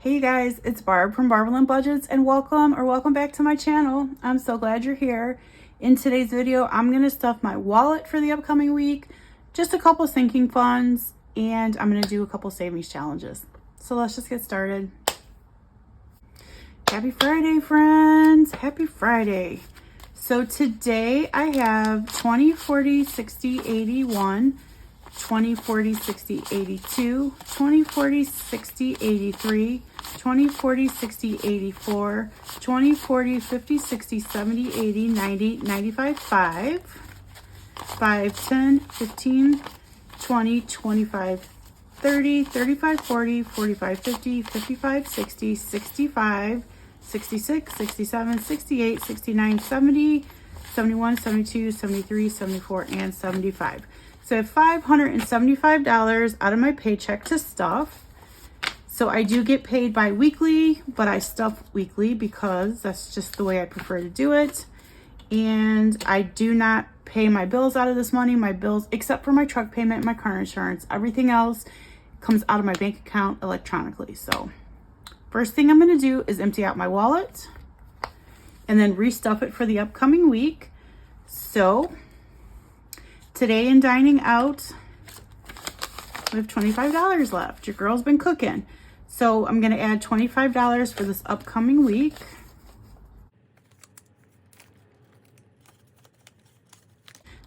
Hey guys, it's Barb from Barb and I Budgets, and welcome back to my channel. I'm so glad you're here. In today's video, I'm going to stuff my wallet for the upcoming week, just a couple sinking funds, and I'm going to do a couple savings challenges. So let's just get started. Happy Friday, friends. Happy Friday. So today I have 20, 40, 60, 81, 20, 40, 60, 82, 20, 40, 60, 83, 20, 40, 60, 84, 20, 40, 50, 60, 70, 80, 90, 95, 5, 10, 15, 20, 25, 30, 35, 40, 45, 50, 55, 60, 65, 66, 67, 68, 69, 70, 71, 72, 73, 74, and 75. So I have $575 out of my paycheck to stuff. So I do get paid bi-weekly, but I stuff weekly because that's just the way I prefer to do it. And I do not pay my bills out of this money. My bills, except for my truck payment and my car insurance, everything else comes out of my bank account electronically. So first thing I'm going to do is empty out my wallet and then restuff it for the upcoming week. So today in dining out, we have $25 left. Your girl's been cooking. So I'm going to add $25 for this upcoming week.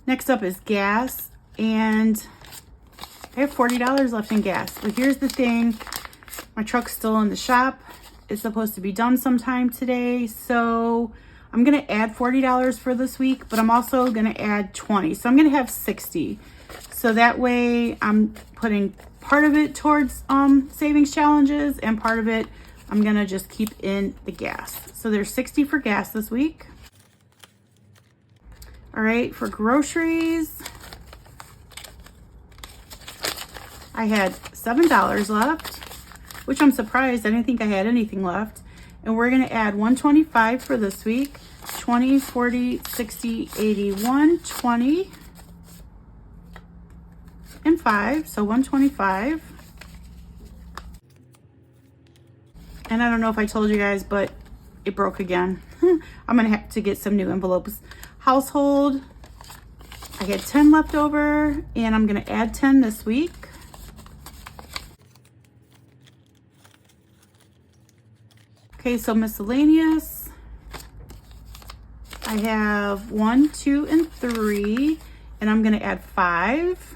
Next up is gas, and I have $40 left in gas. But here's the thing, my truck's still in the shop. It's supposed to be done sometime today. So I'm going to add $40 for this week, but I'm also going to add 20. So I'm going to have 60. So that way I'm putting part of it towards savings challenges, and part of it I'm going to just keep in the gas. So there's 60 for gas this week. All right, for groceries, I had $7 left, which I'm surprised. I didn't think I had anything left. And we're going to add $125 for this week. 20, 40, 60, 81, 20, and 5. So $125. And I don't know if I told you guys, but it broke again. I'm going to have to get some new envelopes. Household, I had 10 left over, and I'm going to add 10 this week. Okay, so miscellaneous, I have 1, 2, and 3, and I'm going to add 5.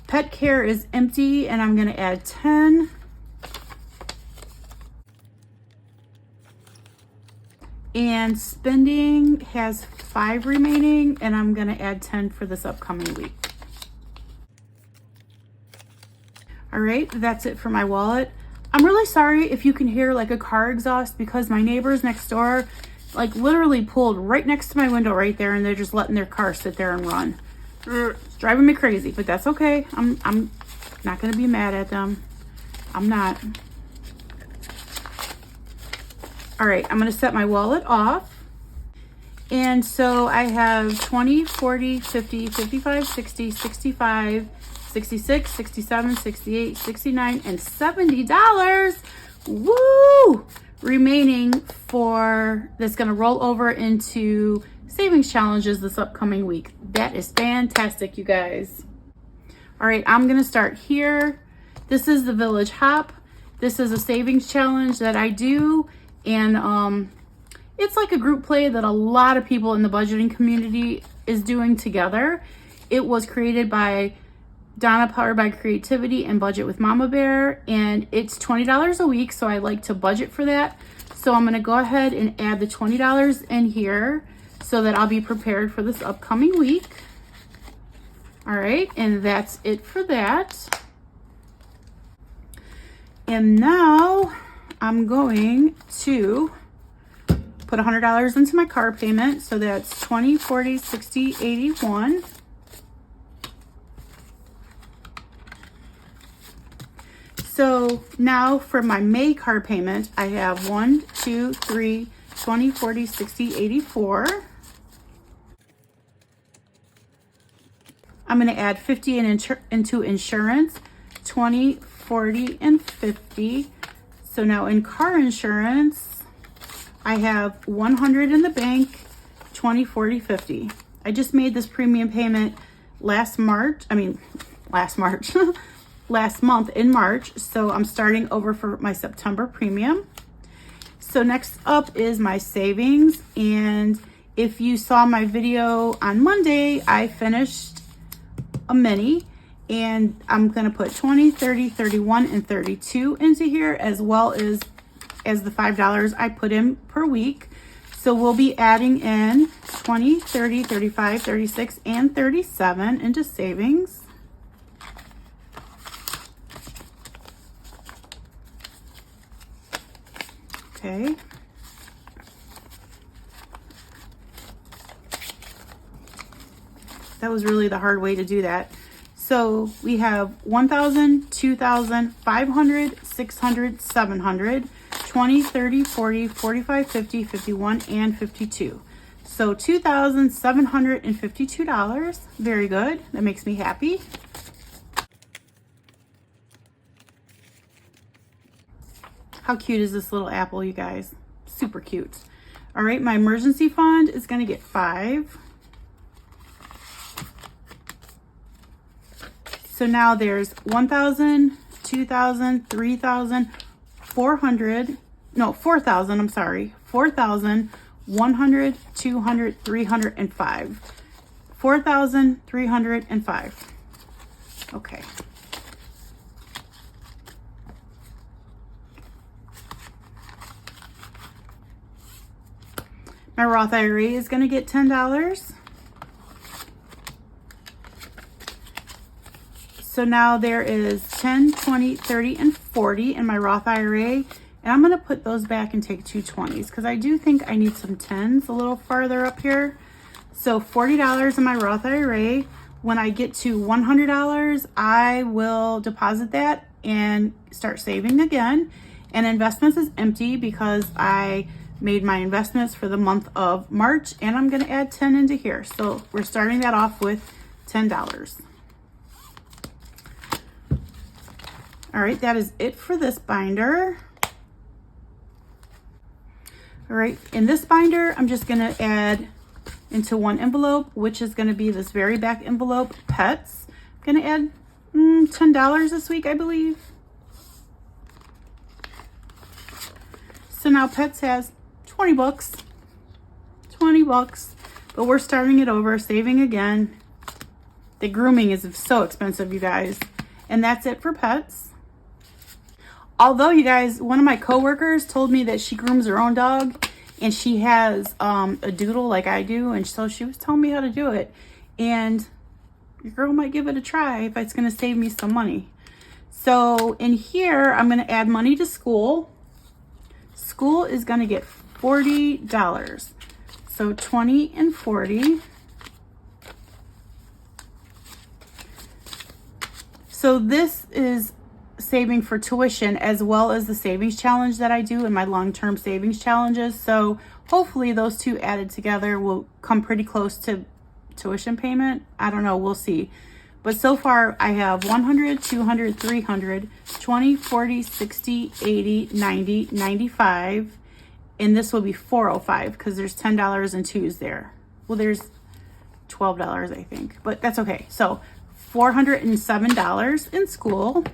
Pet care is empty, and I'm going to add 10. And spending has 5 remaining, and I'm going to add 10 for this upcoming week. All right, that's it for my wallet. I'm really sorry if you can hear like a car exhaust, because my neighbors next door like literally pulled right next to my window right there, and they're just letting their car sit there and run. It's driving me crazy, but that's okay. I'm not going to be mad at them. I'm not. All right, I'm going to set my wallet off. And so I have 20, 40, 50, 55, 60, 65, 66, 67, 68, 69, and $70. Woo! Remaining for that's going to roll over into savings challenges this upcoming week. That is fantastic, you guys. All right, I'm going to start here. This is the Village Hop. This is a savings challenge that I do, and it's like a group play that a lot of people in the budgeting community is doing together. It was created by Donna, Powered by Creativity, and Budget with Mama Bear, and it's $20 a week, so I like to budget for that. So I'm going to go ahead and add the $20 in here so that I'll be prepared for this upcoming week. All right, and that's it for that. And now I'm going to put $100 into my car payment. So that's 20, 40, 60, 81. So now for my May car payment, I have 1, 2, 3, 20, 40, 60, 84. I'm going to add 50 into insurance. 20, 40, and 50. So now in car insurance, I have 100 in the bank, 20, 40, 50. I just made this premium payment last month in March. So I'm starting over for my September premium. So next up is my savings. And if you saw my video on Monday, I finished a mini, and I'm gonna put 20, 30, 31, and 32 into here, as well as the $5 I put in per week. So we'll be adding in 20, 30, 35, 36, and 37 into savings. Okay. That was really the hard way to do that. So we have 1,000, 2,000, 500, 600, 700, 20, 30, 40, 45, 50, 51, and 52. So $2,752. Very good. That makes me happy. How cute is this little apple, you guys? Super cute. All right, my emergency fund is going to get 5. So now there's 1,000, 2,000, 3,000, 4,000, I'm sorry, 4,000, 100, 200, 300, and 5. 4,305. Okay. My Roth IRA is going to get $10. So now there is 10, 20, 30, and 40 in my Roth IRA. And I'm going to put those back and take 2 20s because I do think I need some 10s a little farther up here. So $40 in my Roth IRA. When I get to $100, I will deposit that and start saving again. And investments is empty because I made my investments for the month of March, and I'm going to add 10 into here. So we're starting that off with $10. All right, that is it for this binder. All right, in this binder, I'm just going to add into one envelope, which is going to be this very back envelope, pets. I'm going to add $10 this week, I believe. So now pets has 20 bucks, but we're starting it over, saving again. The grooming is so expensive, you guys. And that's it for pets. Although, you guys, one of my coworkers told me that she grooms her own dog, and she has a doodle like I do, and so she was telling me how to do it. And your girl might give it a try if it's going to save me some money. So in here, I'm going to add money to school. School is going to get $40. So 20 and 40. So this is saving for tuition as well as the savings challenge that I do in my long-term savings challenges. So hopefully those two added together will come pretty close to tuition payment. I don't know, we'll see. But so far I have 100, 200, 300, 20, 40, 60, 80, 90, 95. And this will be 405 because there's $10 in twos there. Well, there's $12, I think, but that's okay. So $407 in school.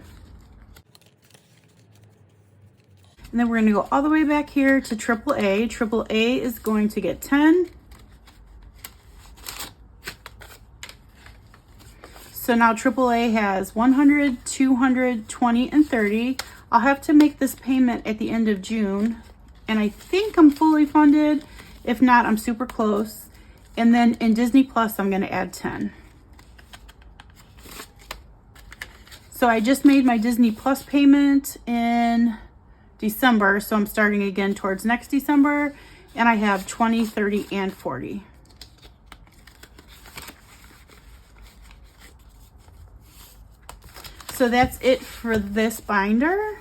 And then we're going to go all the way back here to AAA. AAA is going to get 10. So now AAA has 100, 200, 20, and 30. I'll have to make this payment at the end of June. And I think I'm fully funded. If not, I'm super close. And then in Disney Plus, I'm going to add 10. So I just made my Disney Plus payment in December. So I'm starting again towards next December. And I have 20, 30, and 40. So that's it for this binder.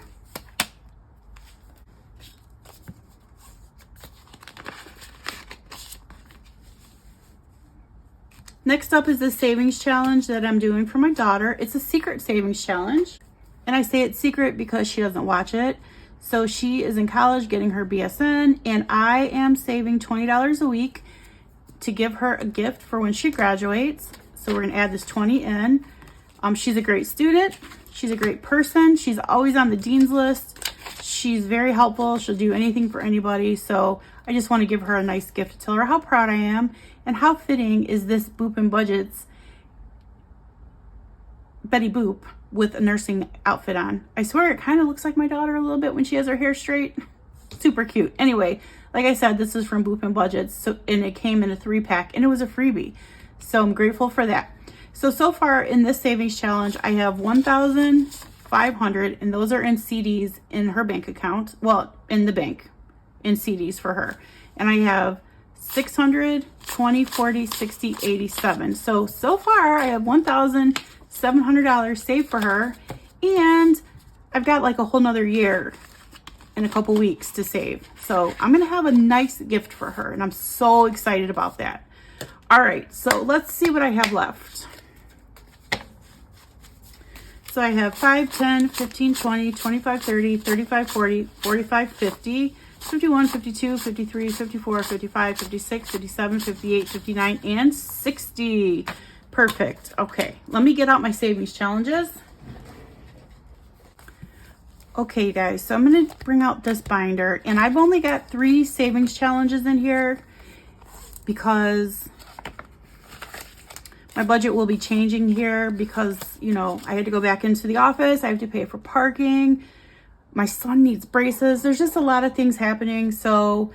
Next up is the savings challenge that I'm doing for my daughter. It's a secret savings challenge. And I say it's secret because she doesn't watch it. So she is in college getting her BSN, and I am saving $20 a week to give her a gift for when she graduates. So we're gonna add this 20 in. She's a great student. She's a great person. She's always on the dean's list. She's very helpful. She'll do anything for anybody. So I just want to give her a nice gift to tell her how proud I am, and how fitting is this Boop and Budget's Betty Boop with a nursing outfit on. I swear it kind of looks like my daughter a little bit when she has her hair straight. Super cute. Anyway, like I said, this is from Boop and Budgets, so, and it came in a 3-pack, and it was a freebie. So I'm grateful for that. So far in this savings challenge, I have 1,500, and those are in CDs in her bank account. Well, in the bank, in CDs for her. And I have 600, 20, 40, 60, 87. So far I have $1,700 saved for her, and I've got like a whole nother year in a couple weeks to save. So I'm gonna have a nice gift for her, and I'm so excited about that. All right, so let's see what I have left. So I have 5, 10, 15, 20, 25, 30, 35, 40, 45, 50, 51, 52, 53, 54, 55, 56, 57, 58, 59, and 60. Perfect. Okay, let me get out my savings challenges. Okay, guys, so I'm going to bring out this binder, and I've only got 3 savings challenges in here because my budget will be changing here because, you know, I had to go back into the office. I have to pay for parking. My son needs braces. There's just a lot of things happening, so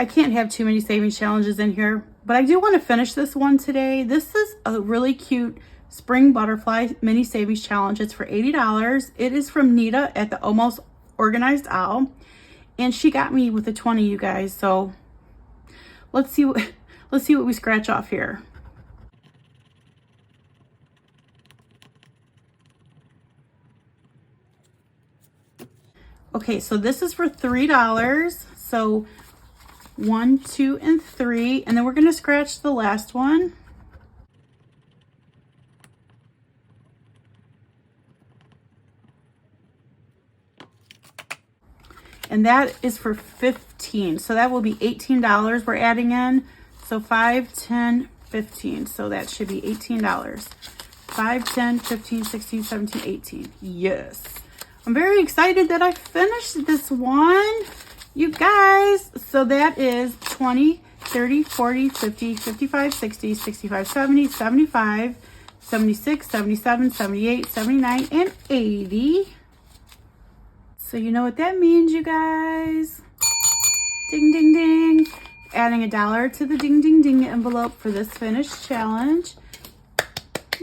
I can't have too many savings challenges in here. But I do want to finish this one today. This is a really cute spring butterfly mini savings challenge. It's for $80. It is from Nita at the Almost Organized Owl, and she got me with a 20, you guys. So let's see what we scratch off here. Okay, so this is for $3. So 1, 2, and 3, and then we're gonna scratch the last one. And that is for 15. So that will be $18 we're adding in. So 5, 10, 15. So that should be $18. 5, 10, 15, 16, 17, 18. Yes. I'm very excited that I finished this one, you guys. So that is 20, 30, 40, 50, 55, 60, 65, 70, 75, 76, 77, 78, 79, and 80. So you know what that means, you guys. Ding, ding, ding. Adding $1 to the ding, ding, ding envelope for this finished challenge.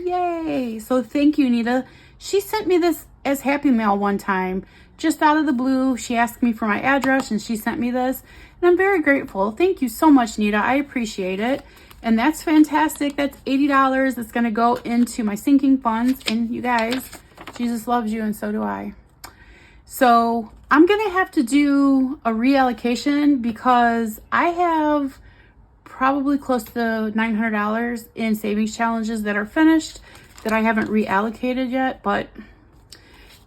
Yay. So thank you, Nita. She sent me this as Happy Mail one time, just out of the blue. She asked me for my address, and she sent me this, and I'm very grateful. Thank you so much, Nita. I appreciate it. And that's fantastic. That's $80 that's going to go into my sinking funds. And you guys, Jesus loves you, and so do I. So I'm going to have to do a reallocation because I have probably close to $900 in savings challenges that are finished that I haven't reallocated yet, but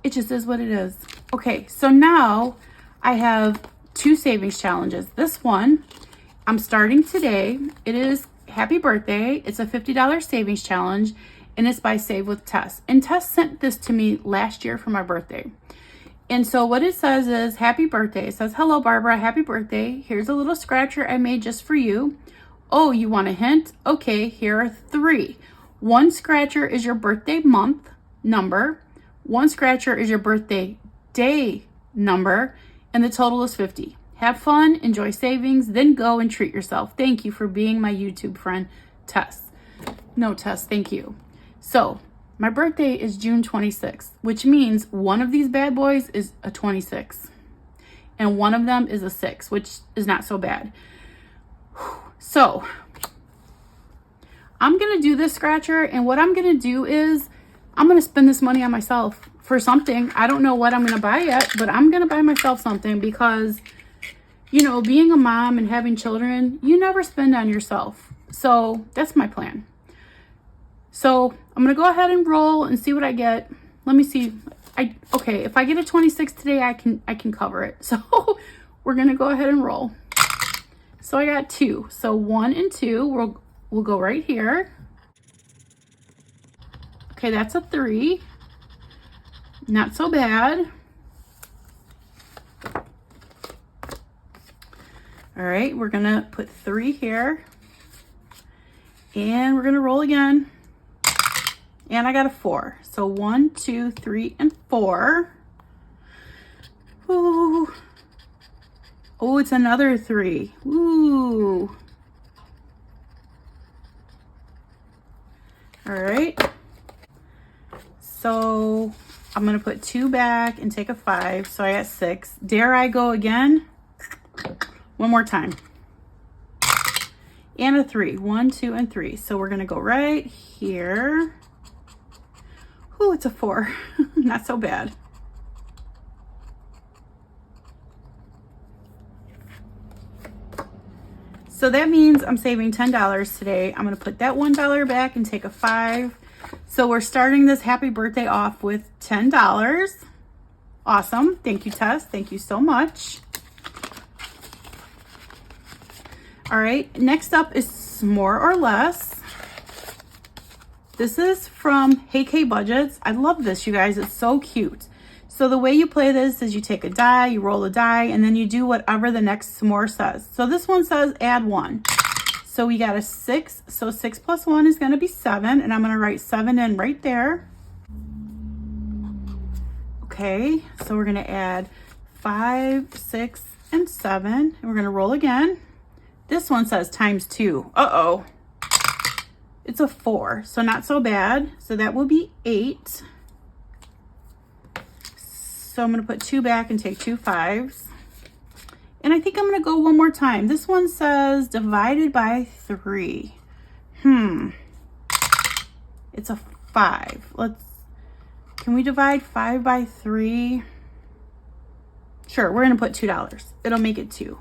it just is what it is. Okay, so now I have 2 savings challenges. This one, I'm starting today. It is Happy Birthday. It's a $50 savings challenge, and it's by Save with Tess. And Tess sent this to me last year for my birthday. And so what it says is, happy birthday. It says, hello, Barbara, happy birthday. Here's a little scratcher I made just for you. Oh, you want a hint? Okay, here are 3. 1 scratcher is your birthday month number. 1 scratcher is your birthday day number. And the total is 50. Have fun, enjoy savings, then go and treat yourself. Thank you for being my YouTube friend, Tess. No, Tess, thank you. So, my birthday is June 26th, which means one of these bad boys is a 26. And one of them is a 6, which is not so bad. So, I'm going to do this scratcher, and what I'm going to do is I'm going to spend this money on myself for something. I don't know what I'm going to buy yet, but I'm going to buy myself something because, you know, being a mom and having children, you never spend on yourself. So, that's my plan. So I'm going to go ahead and roll and see what I get. Let me see. Okay, if I get a 26 today, I can cover it. So we're gonna go ahead and roll. So I got 2. So 1 and 2, we'll go right here. Okay, that's a 3. Not so bad. All right, we're gonna put 3 here. And we're gonna roll again. And I got a 4. So 1, 2, 3, and 4. Ooh. Oh, it's another 3. Ooh. All right. So I'm gonna put 2 back and take a 5. So I got 6. Dare I go again? One more time. And a 3. 1, 2, and 3. So we're gonna go right here. Ooh, it's a 4. Not so bad. So that means I'm saving $10 today. I'm gonna put that $1 back and take a 5. So we're starting this happy birthday off with $10. Awesome. Thank you, Tess. Thank you so much. All right, next up is More or Less. This is from Hey K Budgets. I love this, you guys. It's so cute. So the way you play this is you take a die, you roll a die, and then you do whatever the next s'more says. So this one says add 1. So we got a 6. So 6 plus 1 is going to be 7, and I'm going to write 7 in right there. Okay, so we're going to add 5, 6, and 7, and we're going to roll again. This one says times 2. Uh-oh. It's a 4, so not so bad. So that will be 8. So I'm going to put 2 back and take 2 5s. And I think I'm going to go one more time. This one says divided by 3. It's a 5. Can we divide 5 by 3? Sure, we're going to put $2. It'll make it 2.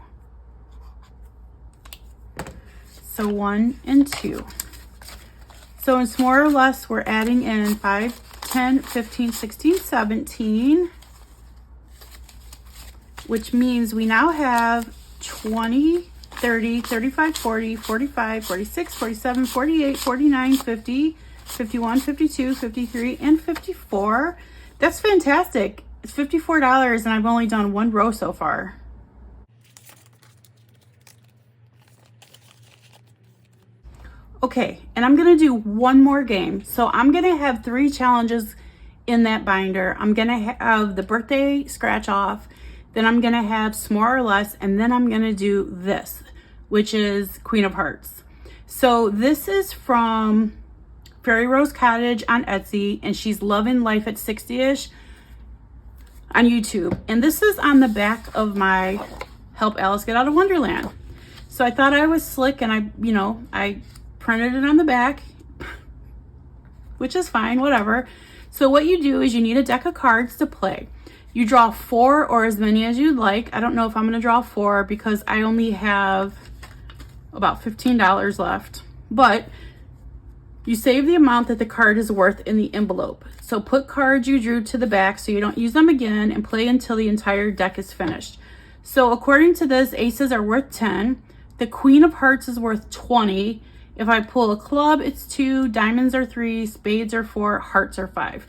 So 1 and 2. So in More or Less, we're adding in 5, 10, 15, 16, 17, which means we now have 20, 30, 35, 40, 45, 46, 47, 48, 49, 50, 51, 52, 53, and 54. That's fantastic. It's $54 and I've only done 1 row so far. Okay, and I'm gonna do one more game. So I'm gonna have 3 challenges in that binder. I'm gonna have the birthday scratch off, then I'm gonna have More or Less, and then I'm gonna do this, which is Queen of Hearts. So this is from Fairy Rose Cottage on Etsy, and she's loving life at 60ish on YouTube. And this is on the back of my Help Alice Get Out of Wonderland. So I thought I was slick, and I printed it on the back, which is fine, whatever. So what you do is you need a deck of cards to play. You draw 4 or as many as you'd like. I don't know if I'm gonna draw 4 because I only have about $15 left, but you save the amount that the card is worth in the envelope. So put cards you drew to the back so you don't use them again, and play until the entire deck is finished. So according to this, aces are worth 10. The Queen of Hearts is worth 20. If I pull a club, it's 2, diamonds are 3, spades are 4, hearts are 5.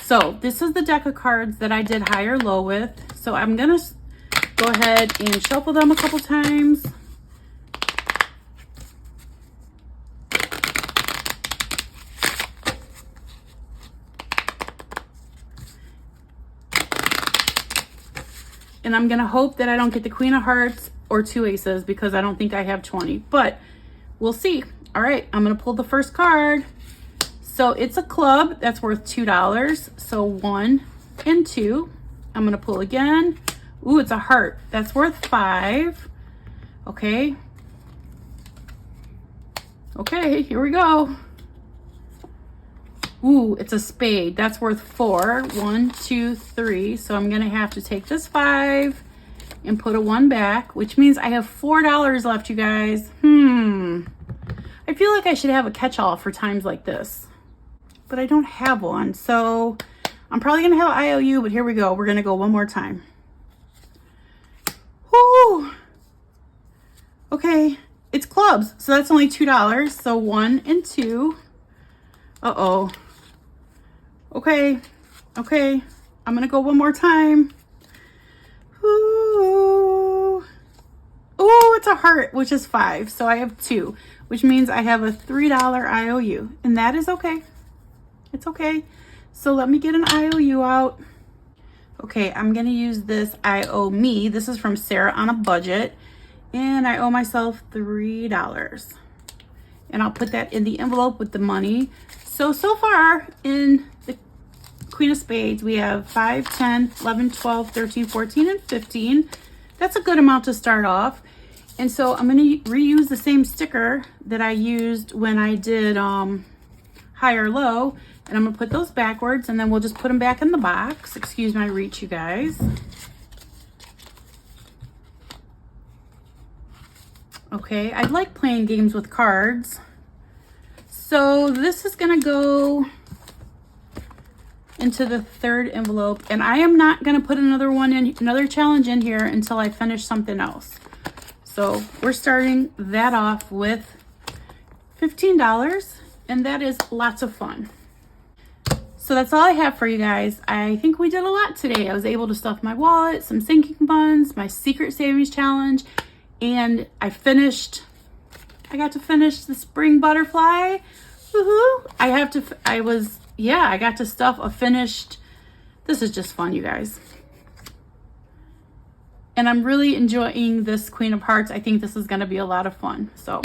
So this is the deck of cards that I did high or low with. So I'm gonna go ahead and shuffle them a couple times. And I'm gonna hope that I don't get the Queen of Hearts or 2 aces because I don't think I have 20, but we'll see. All right, I'm gonna pull the first card. So it's a club that's worth $2. So 1 and 2. I'm gonna pull again. Ooh, it's a heart. That's worth 5. Okay. Okay, here we go. Ooh, it's a spade. That's worth 4. 1, 2, 3. So I'm gonna have to take this 5 and put a 1 back, which means I have $4 left, you guys. I feel like I should have a catch-all for times like this, but I don't have one. So I'm probably going to have IOU, but here we go. We're going to go one more time. Whoo! Okay, it's clubs, so that's only $2. So 1 and 2. Uh-oh. Okay, I'm going to go one more time. Ooh. Ooh, it's a heart, which is 5. So I have 2, which means I have a $3 IOU, and that is okay. It's okay. So let me get an IOU out. Okay, I'm gonna use this I owe me. This is from Sarah on a Budget, and I owe myself $3. And I'll put that in the envelope with the money. So far in the Queen of Spades, we have 5, 10, 11, 12, 13, 14, and 15. That's a good amount to start off. And so I'm going to reuse the same sticker that I used when I did high or low. And I'm going to put those backwards, and then we'll just put them back in the box. Excuse my reach, you guys. Okay, I like playing games with cards. So this is going to go into the third envelope, and I am not going to put another challenge in here until I finish something else. So we're starting that off with $15, and that is lots of fun. So that's all I have for you guys. I think we did a lot today. I was able to stuff my wallet, some sinking funds, my secret savings challenge, and I got to finish the spring butterfly. Woohoo! I got to stuff a finished. This is just fun, you guys. And I'm really enjoying this Queen of Hearts. I think this is going to be a lot of fun. So,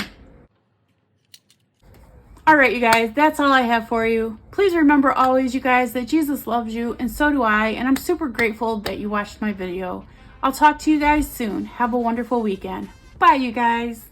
all right, you guys, that's all I have for you. Please remember always, you guys, that Jesus loves you, and so do I. And I'm super grateful that you watched my video. I'll talk to you guys soon. Have a wonderful weekend. Bye, you guys.